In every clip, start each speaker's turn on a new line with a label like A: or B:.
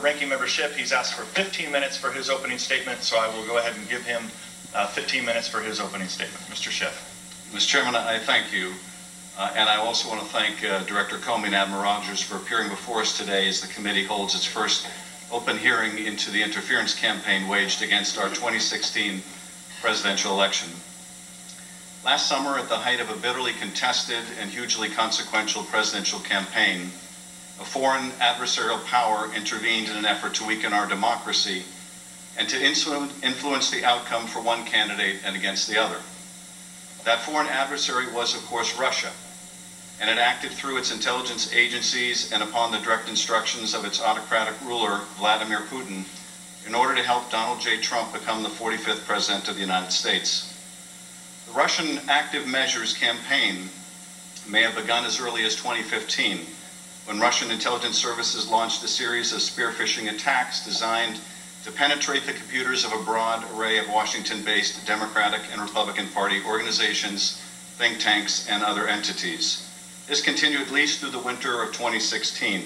A: Ranking Member Schiff, he's asked for 15 minutes for his opening statement, so I will go ahead and give him 15 minutes for his opening statement. Mr. Schiff.
B: Mr. Chairman, I thank you, and I also want to thank Director Comey and Admiral Rogers for appearing before us today as the committee holds its first open hearing into the interference campaign waged against our 2016 presidential election. Last summer, at the height of a bitterly contested and hugely consequential presidential campaign, a foreign adversarial power intervened in an effort to weaken our democracy and to influence the outcome for one candidate and against the other. That foreign adversary was, of course, Russia, and it acted through its intelligence agencies and upon the direct instructions of its autocratic ruler, Vladimir Putin, in order to help Donald J. Trump become the 45th President of the United States. The Russian Active Measures campaign may have begun as early as 2015, when Russian intelligence services launched a series of spear-phishing attacks designed to penetrate the computers of a broad array of Washington-based Democratic and Republican Party organizations, think tanks, and other entities. This continued at least through the winter of 2016.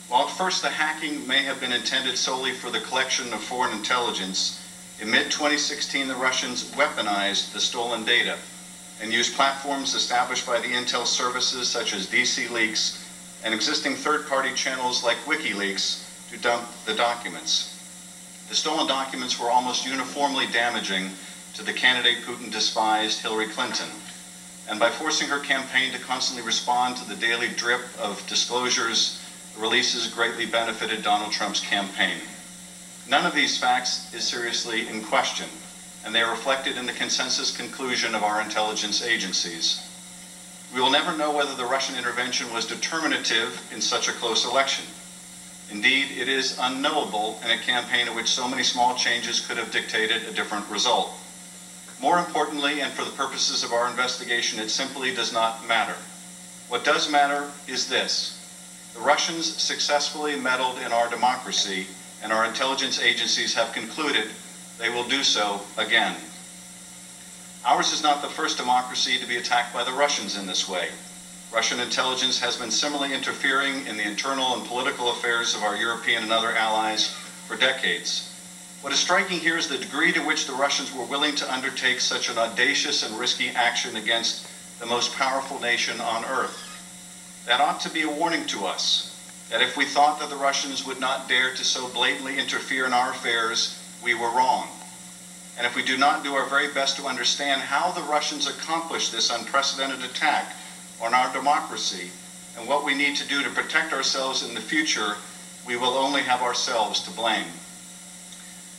B: While at first the hacking may have been intended solely for the collection of foreign intelligence, in mid-2016 the Russians weaponized the stolen data and used platforms established by the intel services such as D-CALIF and existing third-party channels like WikiLeaks to dump the documents. The stolen documents were almost uniformly damaging to the candidate Putin despised, Hillary Clinton, and by forcing her campaign to constantly respond to the daily drip of disclosures, the releases greatly benefited Donald Trump's campaign. None of these facts is seriously in question, and they are reflected in the consensus conclusion of our intelligence agencies. We will never know whether the Russian intervention was determinative in such a close election. Indeed, it is unknowable in a campaign in which so many small changes could have dictated a different result. More importantly, and for the purposes of our investigation, it simply does not matter. What does matter is this: the Russians successfully meddled in our democracy, and our intelligence agencies have concluded they will do so again. Ours is not the first democracy to be attacked by the Russians in this way. Russian intelligence has been similarly interfering in the internal and political affairs of our European and other allies for decades. What is striking here is the degree to which the Russians were willing to undertake such an audacious and risky action against the most powerful nation on earth. That ought to be a warning to us, that if we thought that the Russians would not dare to so blatantly interfere in our affairs, we were wrong. And if we do not do our very best to understand how the Russians accomplished this unprecedented attack on our democracy and what we need to do to protect ourselves in the future, we will only have ourselves to blame.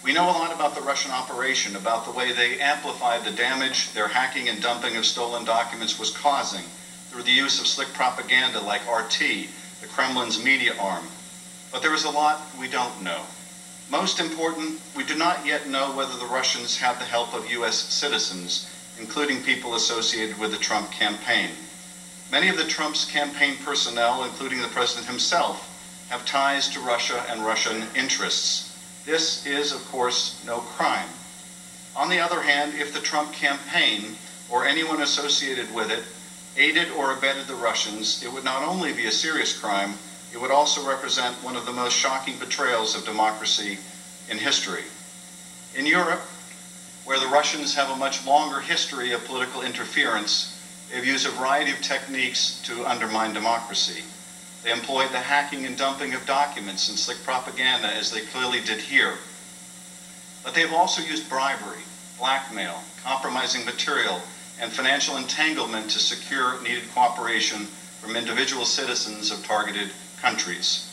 B: We know a lot about the Russian operation, about the way they amplified the damage their hacking and dumping of stolen documents was causing through the use of slick propaganda like RT, the Kremlin's media arm. But there is a lot we don't know. Most important, we do not yet know whether the Russians have the help of U.S. citizens, including people associated with the Trump campaign. Many of the Trump's campaign personnel, including the president himself, have ties to Russia and Russian interests. This is, of course, no crime. On the other hand, if the Trump campaign, or anyone associated with it, aided or abetted the Russians, it would not only be a serious crime, it would also represent one of the most shocking betrayals of democracy in history. In Europe, where the Russians have a much longer history of political interference, they've used a variety of techniques to undermine democracy. They employed the hacking and dumping of documents and slick propaganda, as they clearly did here. But they've also used bribery, blackmail, compromising material, and financial entanglement to secure needed cooperation from individual citizens of targeted countries.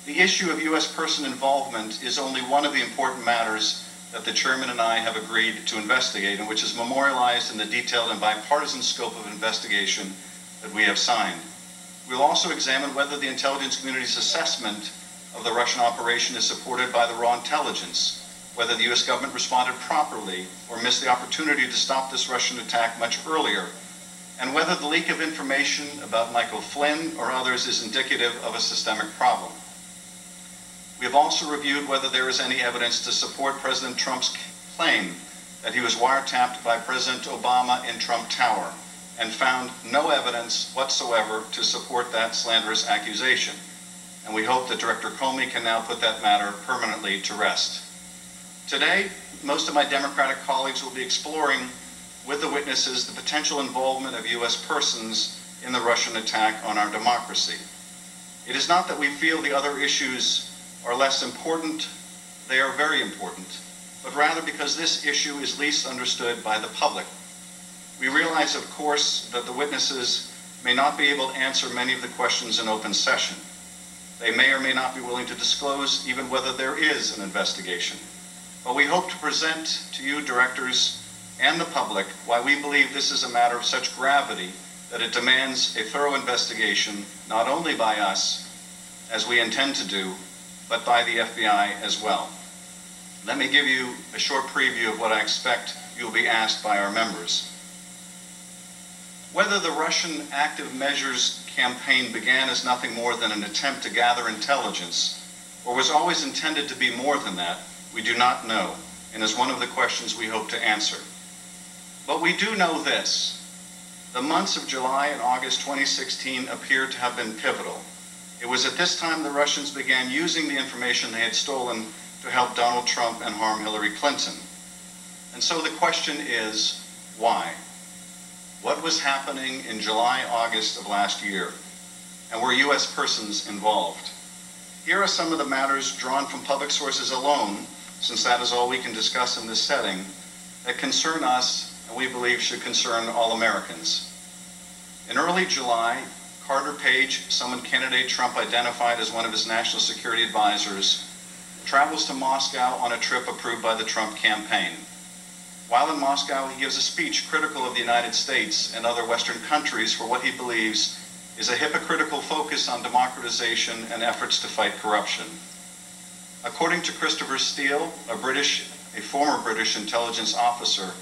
B: The issue of U.S. person involvement is only one of the important matters that the Chairman and I have agreed to investigate, and which is memorialized in the detailed and bipartisan scope of investigation that we have signed. We'll also examine whether the intelligence community's assessment of the Russian operation is supported by the raw intelligence, whether the U.S. government responded properly or missed the opportunity to stop this Russian attack much earlier, and whether the leak of information about Michael Flynn or others is indicative of a systemic problem. We have also reviewed whether there is any evidence to support President Trump's claim that he was wiretapped by President Obama in Trump Tower, and found no evidence whatsoever to support that slanderous accusation. and we hope that Director Comey can now put that matter permanently to rest. Today, most of my Democratic colleagues will be exploring with the witnesses the potential involvement of U.S. persons in the Russian attack on our democracy. It is not that we feel the other issues are less important, they are very important, but rather because this issue is least understood by the public. We realize, of course, that the witnesses may not be able to answer many of the questions in open session. They may or may not be willing to disclose even whether there is an investigation. But we hope to present to you, directors, and the public why we believe this is a matter of such gravity that it demands a thorough investigation, not only by us, as we intend to do, but by the FBI as well. Let me give you a short preview of what I expect you will be asked by our members. Whether the Russian active measures campaign began as nothing more than an attempt to gather intelligence, or was always intended to be more than that, we do not know, and is one of the questions we hope to answer. But we do know this. The months of July and August 2016 appear to have been pivotal. It was at this time the Russians began using the information they had stolen to help Donald Trump and harm Hillary Clinton. And so the question is, why? What was happening in July, August of last year? And were U.S. persons involved? Here are some of the matters drawn from public sources alone, since that is all we can discuss in this setting, that concern us and we believe should concern all Americans. In early July, Carter Page, someone candidate Trump identified as one of his national security advisors, travels to Moscow on a trip approved by the Trump campaign. While in Moscow, he gives a speech critical of the United States and other Western countries for what he believes is a hypocritical focus on democratization and efforts to fight corruption. According to Christopher Steele, a former British intelligence officer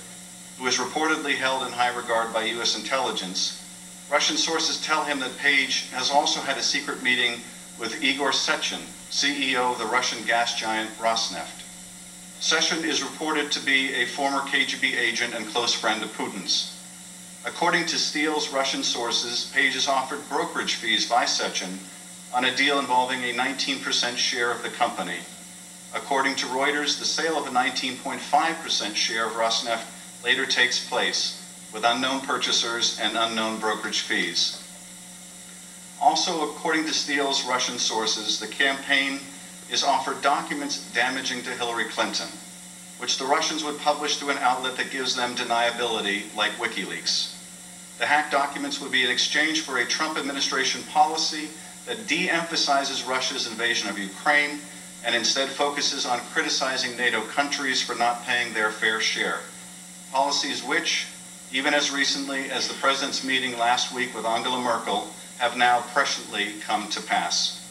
B: who is reportedly held in high regard by U.S. intelligence, Russian sources tell him that Page has also had a secret meeting with Igor Sechin, CEO of the Russian gas giant Rosneft. Sechin is reported to be a former KGB agent and close friend of Putin's. According to Steele's Russian sources, Page is offered brokerage fees by Sechin on a deal involving a 19% share of the company. According to Reuters, the sale of a 19.5% share of Rosneft later takes place with unknown purchasers and unknown brokerage fees. Also, according to Steele's Russian sources, the campaign is offered documents damaging to Hillary Clinton, which the Russians would publish through an outlet that gives them deniability, like WikiLeaks. The hacked documents would be in exchange for a Trump administration policy that de-emphasizes Russia's invasion of Ukraine and instead focuses on criticizing NATO countries for not paying their fair share. Policies which, even as recently as the president's meeting last week with Angela Merkel, have now presciently come to pass.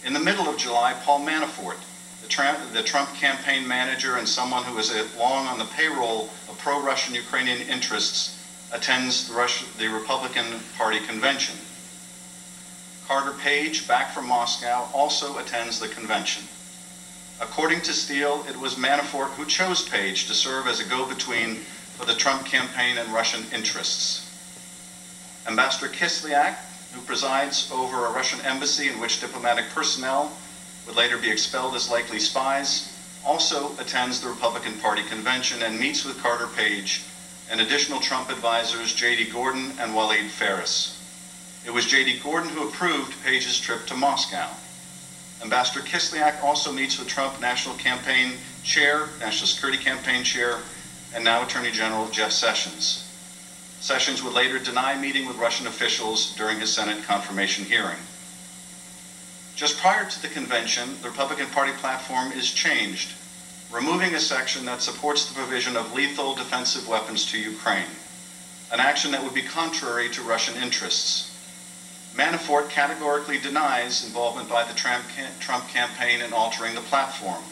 B: In the middle of July, Paul Manafort, the Trump campaign manager and someone who is long on the payroll of pro-Russian Ukrainian interests, attends the Republican Party convention. Carter Page, back from Moscow, also attends the convention. According to Steele, it was Manafort who chose Page to serve as a go-between for the Trump campaign and Russian interests. Ambassador Kislyak, who presides over a Russian embassy in which diplomatic personnel would later be expelled as likely spies, also attends the Republican Party convention and meets with Carter Page and additional Trump advisors J.D. Gordon and Waleed Phares. It was J.D. Gordon who approved Page's trip to Moscow. Ambassador Kislyak also meets with Trump National Campaign Chair, National Security Campaign Chair, and now Attorney General Jeff Sessions. Sessions would later deny meeting with Russian officials during his Senate confirmation hearing. Just prior to the convention, the Republican Party platform is changed, removing a section that supports the provision of lethal defensive weapons to Ukraine, an action that would be contrary to Russian interests. Manafort categorically denies involvement by the Trump campaign in altering the platform.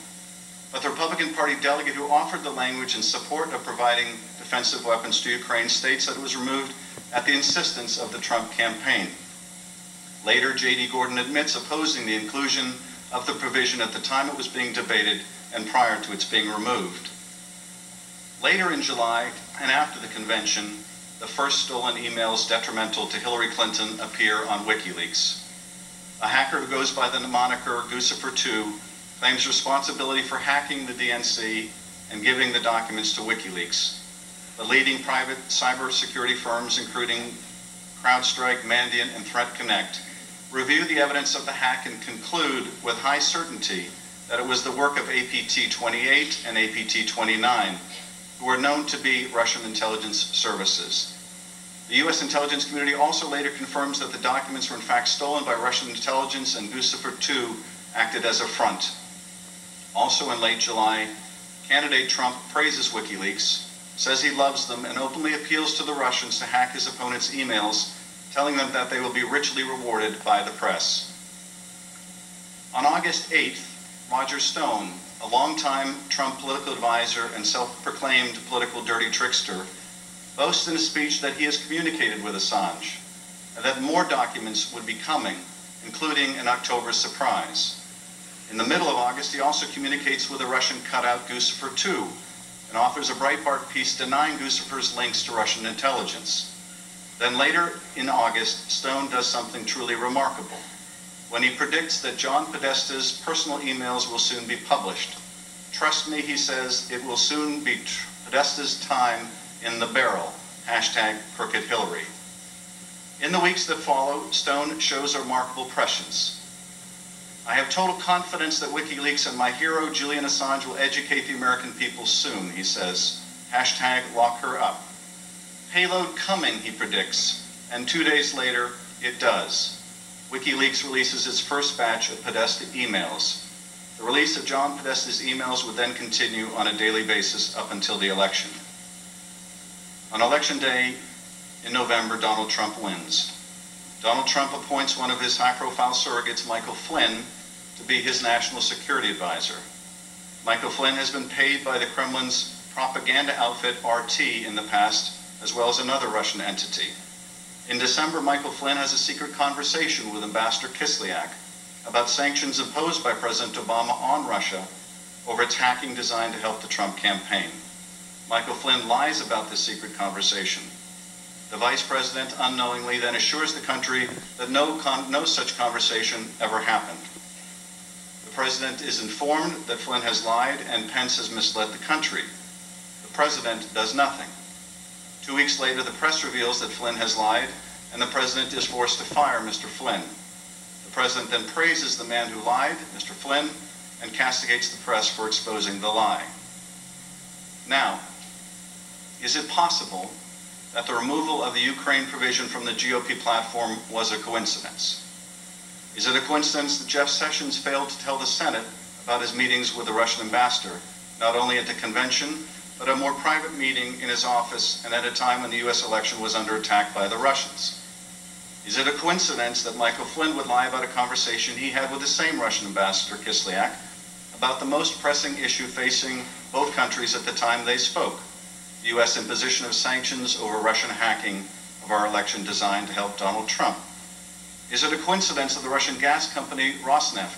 B: But the Republican Party delegate who offered the language in support of providing defensive weapons to Ukraine states that it was removed at the insistence of the Trump campaign. Later, J.D. Gordon admits opposing the inclusion of the provision at the time it was being debated and prior to its being removed. Later in July, and after the convention, the first stolen emails detrimental to Hillary Clinton appear on WikiLeaks. A hacker who goes by the moniker Guccifer2 claims responsibility for hacking the DNC and giving the documents to WikiLeaks. The leading private cybersecurity firms, including CrowdStrike, Mandiant, and ThreatConnect, review the evidence of the hack and conclude with high certainty that it was the work of APT-28 and APT-29, who were known to be Russian intelligence services. The U.S. intelligence community also later confirms that the documents were in fact stolen by Russian intelligence, and Guccifer2 acted as a front. Also in late July, candidate Trump praises WikiLeaks, says he loves them, and openly appeals to the Russians to hack his opponents' emails, telling them that they will be richly rewarded by the press. On August 8th, Roger Stone, a longtime Trump political advisor and self-proclaimed political dirty trickster, boasts in a speech that he has communicated with Assange, and that more documents would be coming, including an October surprise. In the middle of August, he also communicates with a Russian cutout, Guccifer2, and authors a Breitbart piece denying Guccifer's links to Russian intelligence. Then later in August, Stone does something truly remarkable when he predicts that John Podesta's personal emails will soon be published. Trust me, he says, it will soon be Podesta's time in the barrel, #CrookedHillary. In the weeks that follow, Stone shows a remarkable prescience. I have total confidence that WikiLeaks and my hero, Julian Assange, will educate the American people soon, he says. #LockHerUp. Payload coming, he predicts, and 2 days later, it does. WikiLeaks releases its first batch of Podesta emails. The release of John Podesta's emails would then continue on a daily basis up until the election. On Election Day in November, Donald Trump wins. Donald Trump appoints one of his high-profile surrogates, Michael Flynn, to be his national security advisor. Michael Flynn has been paid by the Kremlin's propaganda outfit RT in the past, as well as another Russian entity. In December, Michael Flynn has a secret conversation with Ambassador Kislyak about sanctions imposed by President Obama on Russia over its hacking designed to help the Trump campaign. Michael Flynn lies about this secret conversation. The vice president unknowingly then assures the country that no such conversation ever happened. The president is informed that Flynn has lied and Pence has misled the country. The president does nothing. 2 weeks later, the press reveals that Flynn has lied, and the president is forced to fire Mr. Flynn. The president then praises the man who lied, Mr. Flynn, and castigates the press for exposing the lie. Now, is it possible that the removal of the Ukraine provision from the GOP platform was a coincidence? Is it a coincidence that Jeff Sessions failed to tell the Senate about his meetings with the Russian ambassador, not only at the convention, but a more private meeting in his office and at a time when the U.S. election was under attack by the Russians? Is it a coincidence that Michael Flynn would lie about a conversation he had with the same Russian ambassador, Kislyak, about the most pressing issue facing both countries at the time they spoke, the U.S. imposition of sanctions over Russian hacking of our election designed to help Donald Trump? Is it a coincidence that the Russian gas company Rosneft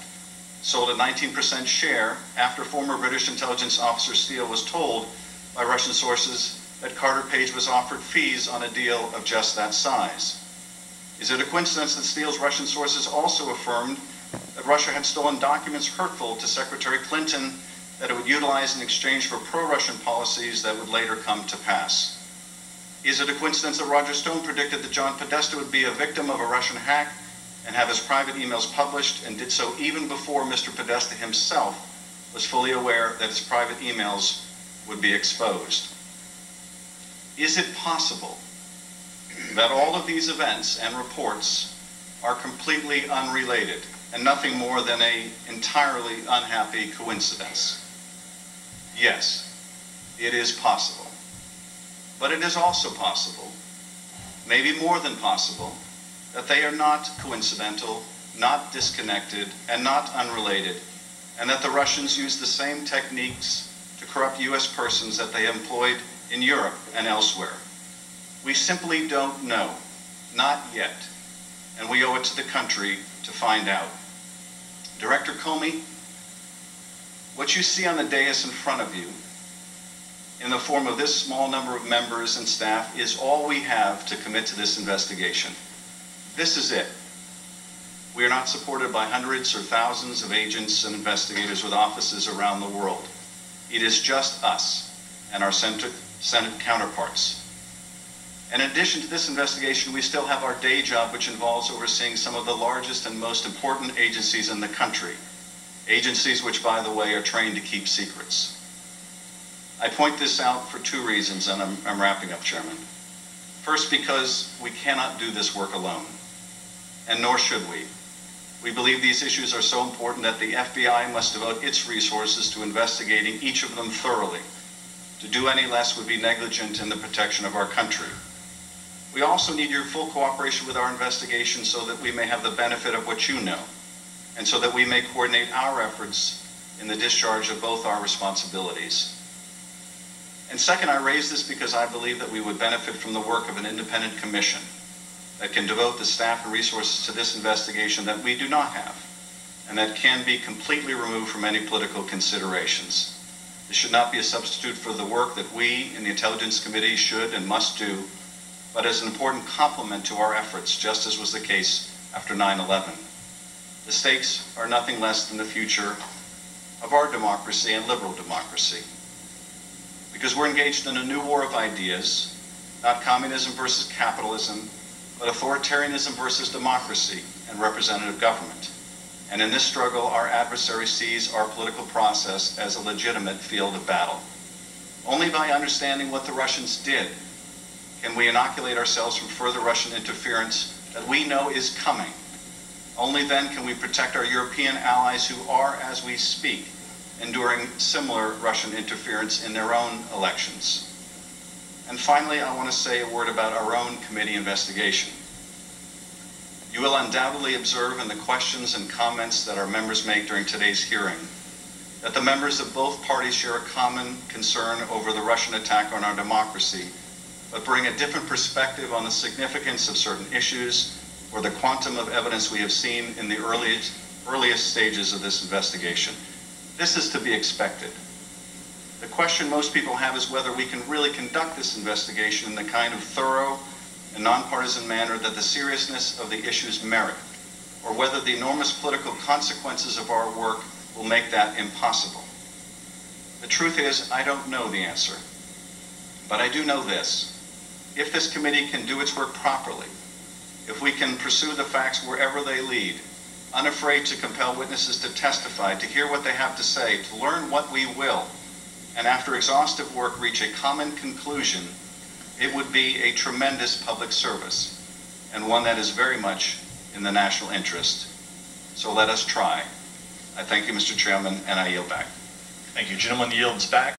B: sold a 19% share after former British intelligence officer Steele was told by Russian sources that Carter Page was offered fees on a deal of just that size? Is it a coincidence that Steele's Russian sources also affirmed that Russia had stolen documents hurtful to Secretary Clinton that it would utilize in exchange for pro-Russian policies that would later come to pass? Is it a coincidence that Roger Stone predicted that John Podesta would be a victim of a Russian hack and have his private emails published, and did so even before Mr. Podesta himself was fully aware that his private emails would be exposed? Is it possible that all of these events and reports are completely unrelated and nothing more than an entirely unhappy coincidence? Yes, it is possible. But it is also possible, maybe more than possible, that they are not coincidental, not disconnected, and not unrelated, and that the Russians use the same techniques to corrupt U.S. persons that they employed in Europe and elsewhere. We simply don't know, not yet, and we owe it to the country to find out. Director Comey, what you see on the dais in front of you, in the form of this small number of members and staff, is all we have to commit to this investigation. This is it. We are not supported by hundreds or thousands of agents and investigators with offices around the world. It is just us and our Senate counterparts. In addition to this investigation, we still have our day job, which involves overseeing some of the largest and most important agencies in the country. Agencies which, by the way, are trained to keep secrets. I point this out for two reasons, and I'm wrapping up, Chairman. First, because we cannot do this work alone, and nor should we. We believe these issues are so important that the FBI must devote its resources to investigating each of them thoroughly. To do any less would be negligent in the protection of our country. We also need your full cooperation with our investigation so that we may have the benefit of what you know, and so that we may coordinate our efforts in the discharge of both our responsibilities. And second, I raise this because I believe that we would benefit from the work of an independent commission that can devote the staff and resources to this investigation that we do not have, and that can be completely removed from any political considerations. This should not be a substitute for the work that we in the Intelligence Committee should and must do, but as an important complement to our efforts, just as was the case after 9/11. The stakes are nothing less than the future of our democracy and liberal democracy. Because we're engaged in a new war of ideas, not communism versus capitalism, but authoritarianism versus democracy and representative government. And in this struggle, our adversary sees our political process as a legitimate field of battle. Only by understanding what the Russians did can we inoculate ourselves from further Russian interference that we know is coming. Only then can we protect our European allies who are, as we speak, enduring similar Russian interference in their own elections. And finally, I want to say a word about our own committee investigation. You will undoubtedly observe in the questions and comments that our members make during today's hearing that the members of both parties share a common concern over the Russian attack on our democracy, but bring a different perspective on the significance of certain issues or the quantum of evidence we have seen in the earliest stages of this investigation. This is to be expected. The question most people have is whether we can really conduct this investigation in the kind of thorough and nonpartisan manner that the seriousness of the issues merit, or whether the enormous political consequences of our work will make that impossible. The truth is, I don't know the answer, but I do know this. If this committee can do its work properly, if we can pursue the facts wherever they lead, unafraid to compel witnesses to testify, to hear what they have to say, to learn what we will, and after exhaustive work reach a common conclusion, it would be a tremendous public service, and one that is very much in the national interest. So let us try. I thank you, Mr. Chairman, and I yield back.
A: Thank you. Gentleman yields back.